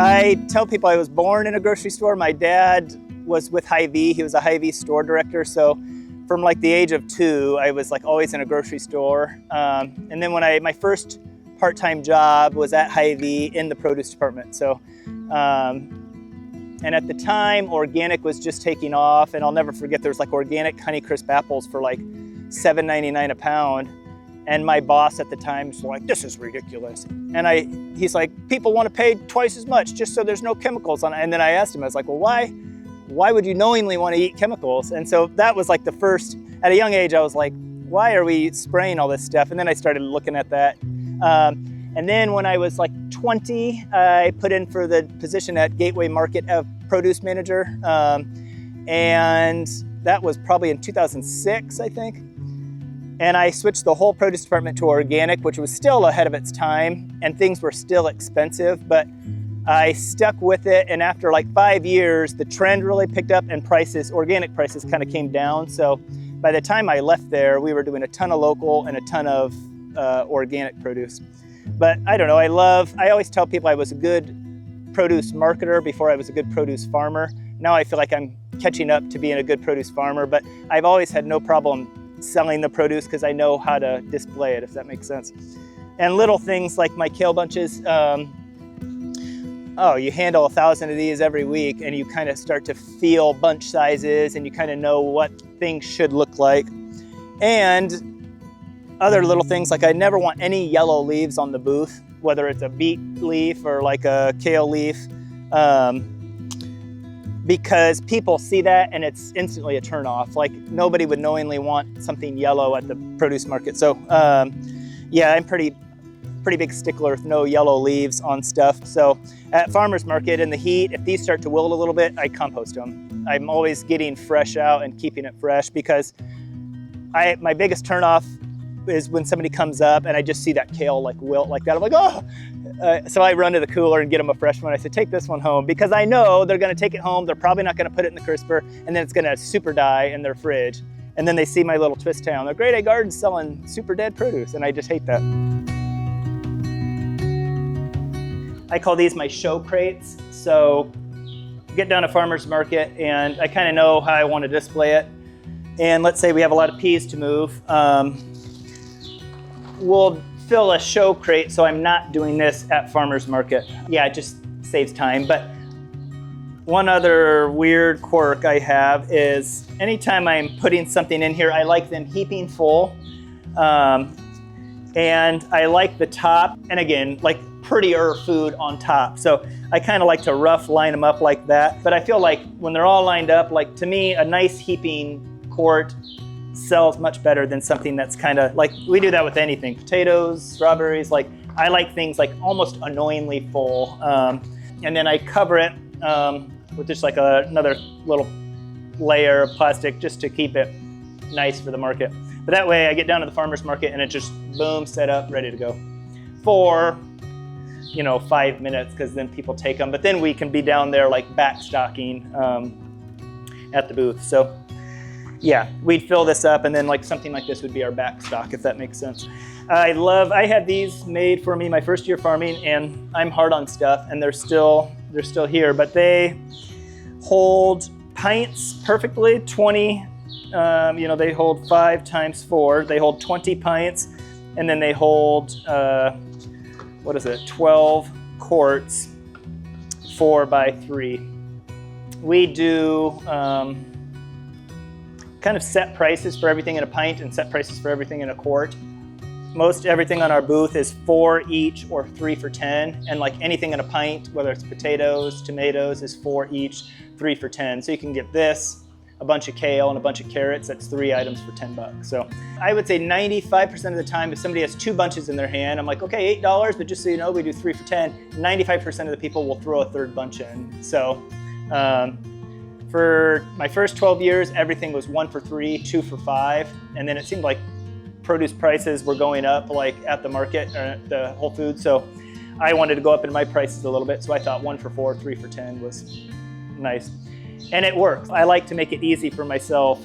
I tell people I was born in a grocery store. My dad was with Hy-Vee. He was a Hy-Vee store director. So from like the age of 2, I was like always in a grocery store. And then when my first part-time job was at Hy-Vee in the produce department. So, and at the time, organic was just taking off. And I'll never forget, there was like organic Honeycrisp apples for like $7.99 a pound. And my boss at the time was like, this is ridiculous. And he's like, people want to pay twice as much just so there's no chemicals on it. And then I asked him, I was like, well, why would you knowingly want to eat chemicals? And so that was like the first, at a young age, I was like, why are we spraying all this stuff? And then I started looking at that. And then when I was like 20, I put in for the position at Gateway Market of produce manager. And that was probably in 2006, I think. And I switched the whole produce department to organic, which was still ahead of its time, and things were still expensive, but I stuck with it. And after like 5 years, the trend really picked up and organic prices kind of came down. So by the time I left there, we were doing a ton of local and a ton of organic produce. But I don't know, I always tell people I was a good produce marketer before I was a good produce farmer. Now I feel like I'm catching up to being a good produce farmer, but I've always had no problem selling the produce because I know how to display it, if that makes sense. And little things like my kale bunches, you handle 1,000 of these every week and you kind of start to feel bunch sizes and you kind of know what things should look like. And other little things, like I never want any yellow leaves on the booth, whether it's a beet leaf or like a kale leaf, because people see that and it's instantly a turn off. Like nobody would knowingly want something yellow at the produce market. So yeah, I'm pretty big stickler with no yellow leaves on stuff. So at farmer's market in the heat, if these start to wilt a little bit, I compost them. I'm always getting fresh out and keeping it fresh because my biggest turn off is when somebody comes up and I just see that kale like wilt like that. I'm like, oh! So I run to the cooler and get them a fresh one. I said, take this one home, because I know they're gonna take it home. They're probably not gonna put it in the crisper, and then it's gonna super die in their fridge. And then they see my little twist town. They're Grade A Gardens selling super dead produce, and I just hate that. I call these my show crates. So get down to farmer's market and I kind of know how I want to display it. And let's say we have a lot of peas to move. We'll fill a show crate, so I'm not doing this at farmer's market. Yeah, it just saves time. But one other weird quirk I have is anytime I'm putting something in here, I like them heaping full. And I like the top, and again, like prettier food on top. So I kind of like to rough line them up like that. But I feel like when they're all lined up, like to me, a nice heaping quart sells much better than something that's kind of like, we do that with anything, potatoes, strawberries. Like I like things like almost annoyingly full. And then I cover it with just like another little layer of plastic just to keep it nice for the market. But that way I get down to the farmer's market and it just boom, set up, ready to go for 5 minutes, because then people take them. But then we can be down there like back stocking at the booth. So yeah, we'd fill this up and then like something like this would be our back stock, if that makes sense. I had these made for me my first year farming, and I'm hard on stuff and they're still here, but they hold pints perfectly, 20, they hold 5 times 4, they hold 20 pints, and then they hold, 12 quarts, 4 by 3. We do kind of set prices for everything in a pint and set prices for everything in a quart. Most everything on our booth is 4 each or 3 for 10. And like anything in a pint, whether it's potatoes, tomatoes, is 4 each, 3 for 10. So you can get this, a bunch of kale and a bunch of carrots. That's 3 items for $10. So I would say 95% of the time, if somebody has 2 bunches in their hand, I'm like, okay, $8, but just so you know, we do 3 for 10. 95% of the people will throw a 3rd bunch in. So for my first 12 years, everything was 1 for 3, 2 for 5. And then it seemed like produce prices were going up like at the market, or the Whole Foods. So I wanted to go up in my prices a little bit. So I thought 1 for 4, 3 for 10 was nice. And it works. I like to make it easy for myself.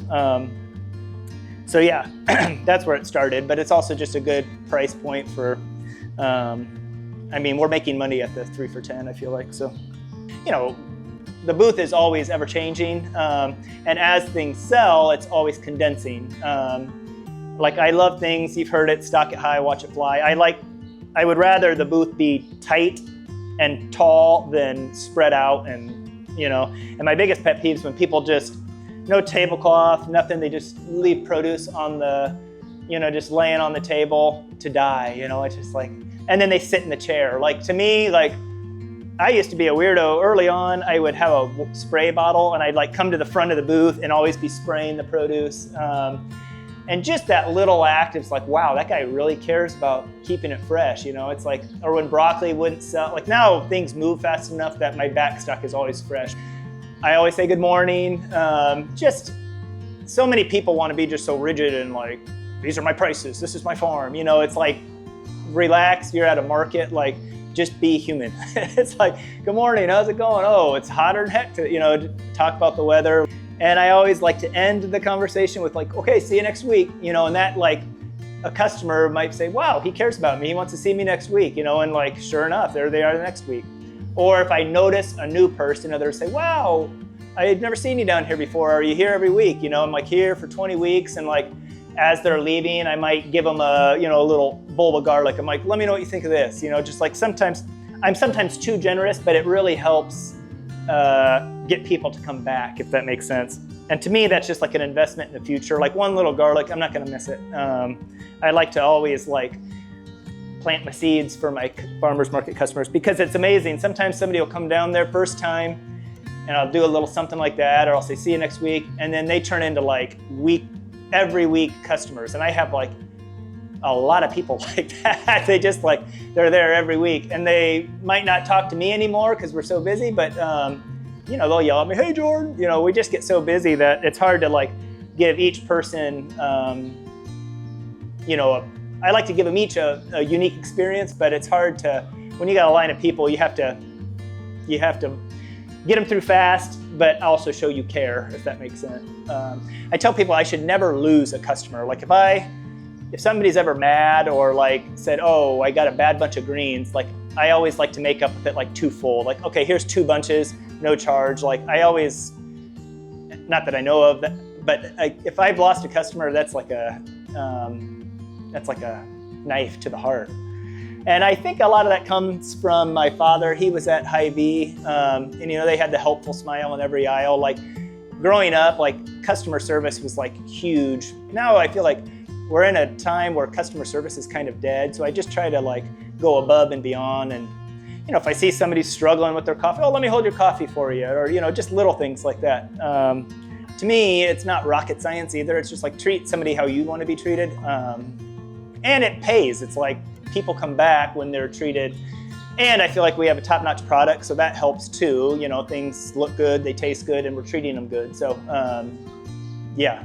So yeah, that's where it started. But it's also just a good price point for, we're making money at the 3 for 10, I feel like, so. you know, the booth is always ever changing, and as things sell, it's always condensing. Like I love things, you've heard it, stock it high, watch it fly. I would rather the booth be tight and tall than spread out, and and my biggest pet peeve is when people just, no tablecloth, nothing, they just leave produce on the, just laying on the table to die, it's just like, and then they sit in the chair. Like to me, like, I used to be a weirdo. Early on, I would have a spray bottle and I'd like come to the front of the booth and always be spraying the produce. And just that little act, it's like, wow, that guy really cares about keeping it fresh. It's like, or when broccoli wouldn't sell, like now things move fast enough that my back stock is always fresh. I always say good morning. Just so many people want to be just so rigid and like, these are my prices, this is my farm. It's like, relax, you're at a market, like, just be human. It's like, good morning, how's it going? Oh, it's hotter than heck to, talk about the weather. And I always like to end the conversation with like, okay, see you next week. And that like a customer might say, wow, he cares about me. He wants to see me next week, and like, sure enough, there they are the next week. Or if I notice a new person, others say, wow, I had never seen you down here before. Are you here every week? I'm like here for 20 weeks. And like, as they're leaving, I might give them a, a little bowl of garlic. I'm like, let me know what you think of this. Just like I'm sometimes too generous, but it really helps get people to come back, if that makes sense. And to me, that's just like an investment in the future. Like one little garlic, I'm not gonna miss it. I like to always like plant my seeds for my farmers market customers because it's amazing. Sometimes somebody will come down there first time and I'll do a little something like that, or I'll say, see you next week. And then they turn into like every week customers. And I have like a lot of people like that. They just like, they're there every week and they might not talk to me anymore because we're so busy, but they'll yell at me, hey Jordan, we just get so busy that it's hard to like give each person, I like to give them each a unique experience, but it's hard to, when you got a line of people, you have to get them through fast, but also show you care, if that makes sense. I tell people I should never lose a customer. Like if somebody's ever mad or like said, oh, I got a bad bunch of greens, like I always like to make up with it like too full. Like, okay, here's 2 bunches, no charge. Like I always, not that I know of, but if I've lost a customer, that's like a knife to the heart. And I think a lot of that comes from my father. He was at Hy-Vee, and they had the helpful smile in every aisle. Like growing up, like customer service was like huge. Now I feel like we're in a time where customer service is kind of dead. So I just try to like go above and beyond. And if I see somebody struggling with their coffee, oh, let me hold your coffee for you, or just little things like that. To me, it's not rocket science either. It's just like treat somebody how you want to be treated, and it pays. It's like people come back when they're treated, and I feel like we have a top-notch product, so that helps too. Things look good, they taste good, and we're treating them good. So, yeah.